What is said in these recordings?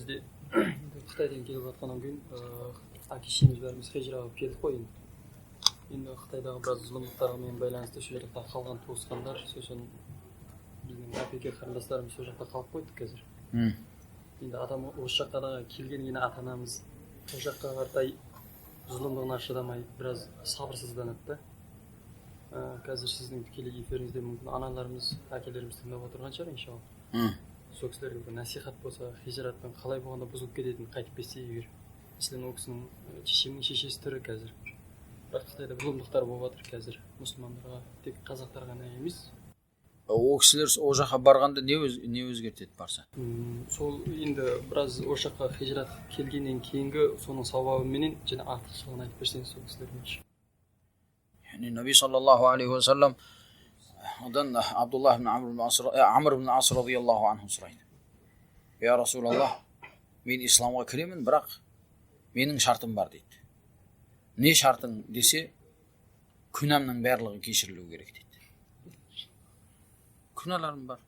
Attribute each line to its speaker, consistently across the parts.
Speaker 1: бізде Қытайдан келіп жатқаннан кейін әке-шешеміз бәріміз хижра болып келдік қой енді. Енді Қытайдағы біраз зұлымдықтармен байланысты сол жақта қалған туысқандар, сосын біздің әпеке қарындастарымыз сол жақта қалып қойдық қазір. Енді адам осы жаққа да келген кейін ата-анамыз сол жаққа қаратай зұлымдығына шыдамай біраз сабырсызданады да. Қазір сіздің тікелей эфиріңізде мүмкін аналарымыз, әкелеріміз тыңдап отырған шығар иншалла. Сол кісілерге бір насихат болса, хижраттан қалай болғанда бұзылып кететінін қайтып кетсе егер. Мәселен, ол кісінің шешемнің шешесі тірі қазір. Бірақ Қытайда зұлымдықтар болып жатыр қазір мұсылмандарға, тек қазақтарға ғана емес.
Speaker 2: Ол кісілер ол жаққа барғанда не өзгертеді барса?
Speaker 1: Сол енді біраз ол жаққа хижрат келгеннен кейінгі соның сауабыменен және артықшылығын айтып берсеңіз сол кісілерге.
Speaker 2: Yani Nabi sallallahu aleyhi ve sellem odan Abdullah ibn Amr ibn As radıyallahu anhu sұрайды. Ya Resulallah, мен исламға кіремін, бірақ менің шартым бар дейді. Не шартың десе, күнәмнің барлығы кешірілуі керек дейді. Күнәларым бар.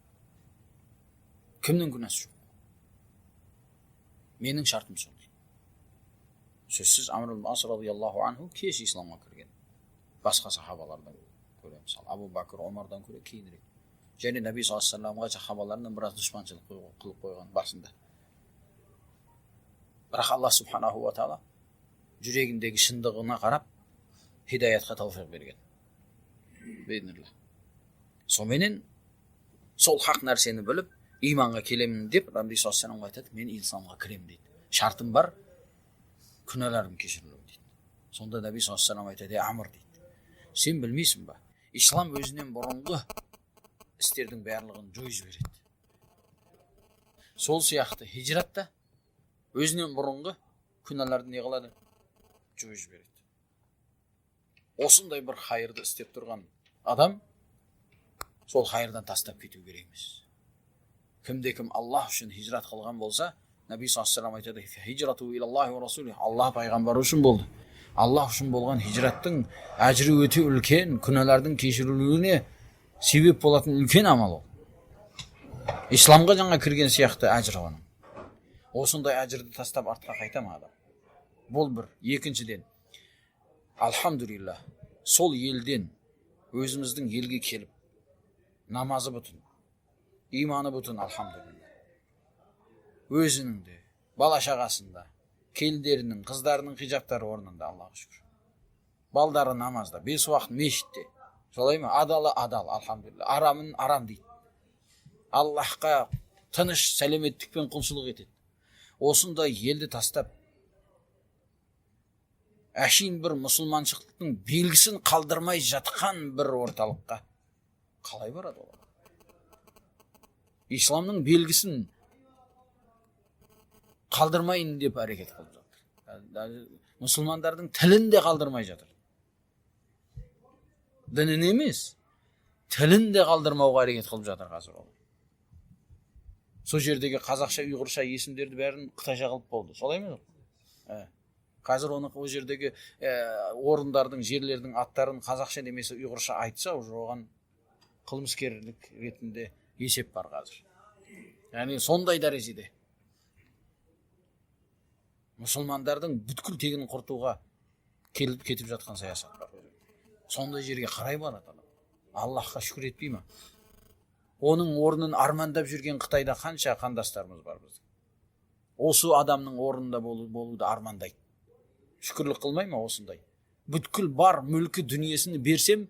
Speaker 2: Кімнің күнәсі жоқ? Менің шартым сол дейді. Сөзсіз Амр ibn As радıyallahu anhu кеш исламға кірген. Басқа сахабалардан көре, мысалы Абу Бакр, Омардан көре кейінірек. Және Наби саллаллаху алейхи ва саллямға сахабаларынан біраз дұшпаншылық қылып қойған басында. Бірақ Алла субханаху ва таала жүрегіндегі шындығына қарап хидаятқа тауфиқ берген. Бейднилла. Соменен сол хақ нәрсені біліп, иманға келемін деп Наби саллаллаху алейхи ва саллям айтады, мен исламға кіремін дейді. Шартым бар, күнәларым кешірілуі дейді. Сонда Наби саллаллаху алейхи ва саллям айтады, Амр дейді. Сен білмейсің ба? Ислам өзінен бұрынғы істердің барлығын жойып жібереді. Сол сияқты хижратта өзінен бұрынғы күнәларды не қылады? Жойып жібереді. Осындай бір хайырды істеп тұрған адам сол хайырдан тастап кету керек емес. Кімде-кім Аллах үшін хижрат қылған болса, Наби саллаллаху алейхи ва саллям айтады, хижрату илаллахи ва расулихи. Аллах пайғамбары үшін болды. Аллах үшін болған хижраттың әжірі өте үлкен, күнәлардың кешірілуіне себеп болатын үлкен амал ол. Исламға жаңа кірген сияқты әжір оның. Осындай әжірді тастап артқа қайтама адам. Бұл бір. Екіншіден, алхамдулилла, сол елден өзіміздің елге келіп, намазы бүтін, иманы бүтін, алхамдулилла. Өзінің де, бала шағасында, келіндерінің, қыздарының хижаптары орнында, Аллаға шүкір. Балдары намазда, 5 уақыт мешітте. Солай ма? Адалы адал, алхамдулилла. Арамын арам дейді. Аллахқа тыныш, сәлеметтікпен құлшылық етеді. Осында елді тастап, әшейін бір мұсылманшылықтың белгісін қалдырмай жатқан бір орталыққа қалай барады олар? Исламның белгісін қалдырмайын деп әрекет қылып жатыр. Мұсылмандардың тілін де қалдырмай жатыр. Дінін емес, тілін де қалдырмауға әрекет қылып жатыр қазір ол. Сол жердегі қазақша, ұйғырша есімдерді бәрін қытайша қылып болды. Солай ма? Қазір оны ол жердегі орындардың, жерлердің аттарын қазақша немесе ұйғырша айтса, оған қылмыскерлік ретінде есеп бар қазір. Яғни сондай дәрежеде мұсылмандардың бүткіл тегін құртуға келіп кетіп жатқан саясат бар. Сондай жерге қарай барады. Аллахқа шүкір етпей ма? Оның орнын армандап жүрген Қытайда қанша қандастарымыз бар біздің. Осы адамның орнында болуды армандайды. Шүкірлік қылмай ма осындай? Бүткіл бар мүлкі дүниесін берсем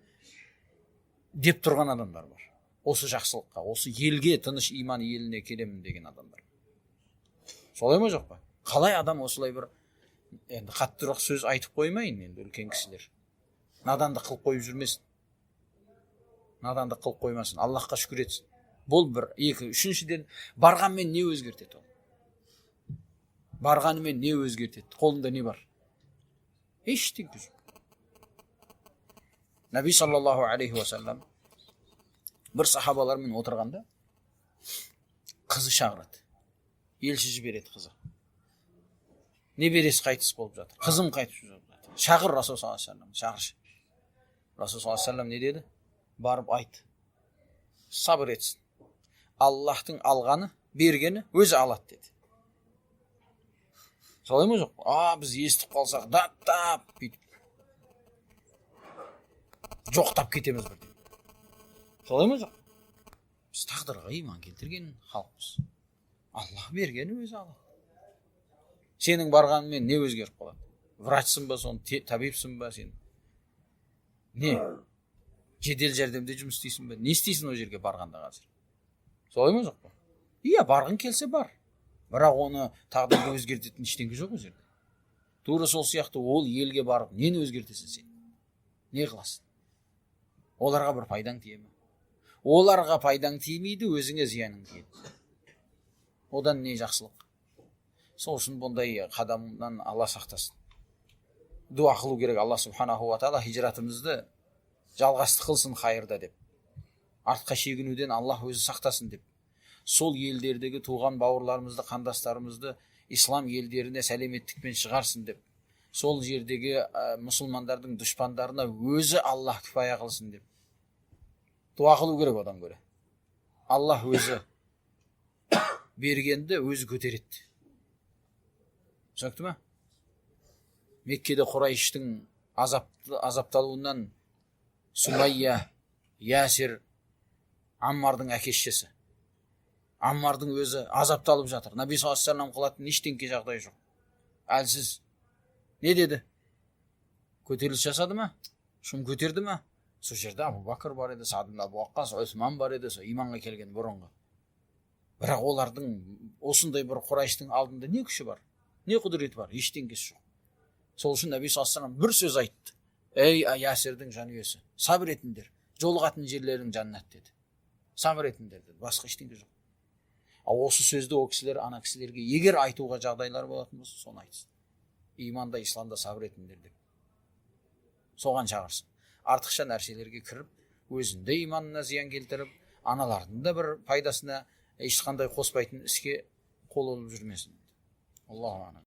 Speaker 2: деп тұрған адамдар бар. Осы жақсылыққа, осы елге, тыныш иман еліне келемін деген адамдар. Солай ма жоқ па? Қалай адам осылай бір енді қаттырақ сөз айтып қоймайын енді үлкен кісілер. Надандық қылып қойып жүрмесін. Надандық қылып қоймасын. Аллахқа шүкір етсін. Бұл бір. Екі. Үшіншіден, барғанмен не өзгертеді ол? Барғанымен не өзгертеді? Қолында не бар? Ештеңе жоқ. Наби саллаллаху алейхи ва саллям бір сахабалармен отырғанда қызы шақырады. Елші жібереді қызы. Небересі қайтыс болып жатыр. Қызым қайтыс болып жатыр. Шақыр Расул саллаллаху алейхи ва саллям. Шақыршы. Расул саллаллаху алейхи ва саллям не деді? Барып айт. Сабыр етсін. Аллахтың алғаны, бергені өзі алады деді. Солай ма жоқ? Біз естіп қалсақ, даттап, бүйтіп. Жоқтап кетеміз бірден. Солай ма жоқ? Біз тағдырға иман келтірген халықпыз. Аллах берген өзі Аллах. Сенің барғанымен не өзгеріп қалады? Врачсың ба, сон табипсың ба сен? Не? Жедел жәрдемде жұмыс істейсің бе? Не істейсің о жерге барғанда қазір? Солай ма жоқ па? Иә, барғың келсе бар. Бірақ оны тағдырды өзгертетін ештеңе жоқ о жерде. Тура сол сияқты ол елге барып, нені өзгертесің сен? Не қыласың? Оларға бір пайдаң тие ме? Оларға пайдаң тимейді, өзіңе зияның тиеді. Одан не жақсылық? Сол үшін бұндай қадамнан Алла сақтасын. Дуа қылу керек Алла субханаху ва таала хижратымызды жалғасты қылсын хайырда деп. Артқа шегінуден Аллах өзі сақтасын деп. Сол елдердегі туған бауырларымызды, қандастарымызды ислам елдеріне сәлеметтікпен шығарсын деп. Сол жердегі мұсылмандардың дұшпандарына өзі Аллах кифая қылсын деп. Дуа қылу керек одан көре. Аллах өзі бергенді өзі көтереді. Түсінікті ме? Меккеде Құрайыштың азапталуынан Сумайя, Ясир, Аммардың әкешесі. Аммардың өзі азапталып жатыр. Наби саллаллаху алейхи ва саллям қылатын ештеңке жағдай жоқ. Әлсіз. Не деді? Көтеріліс жасады ма? Шум көтерді ма? Сол жерде Абу Бакр бар еді, Саад ибн Аби Уаққас, Усман бар еді, сол иманға келген бұрынғы. Бірақ олардың осындай бір Құрайыштың алдында не күші бар? Не құдіреті бар? Ештеңкесі жоқ. Сол үшін Наби саллаллаху алейхи ва саллям бір сөз айтты. Ей Ясирдің жанұясы, сабыр етіңдер. Жолығатын жерлерің жаннат деді. Сабыр етіңдер деді. Басқа ештеңе жоқ. Ал осы сөзді о кісілер, ана кісілерге егер айтуға жағдайлар болатын болса, соны айтсын. Иманда, исламда сабыр етіңдер деп. Соған шақырсын. Артықша нәрселерге кіріп, өзінде иманына зиян келтіріп, аналардың да бір пайдасына ешқандай қоспайтын іске қол болып жүрмесін. Аллаху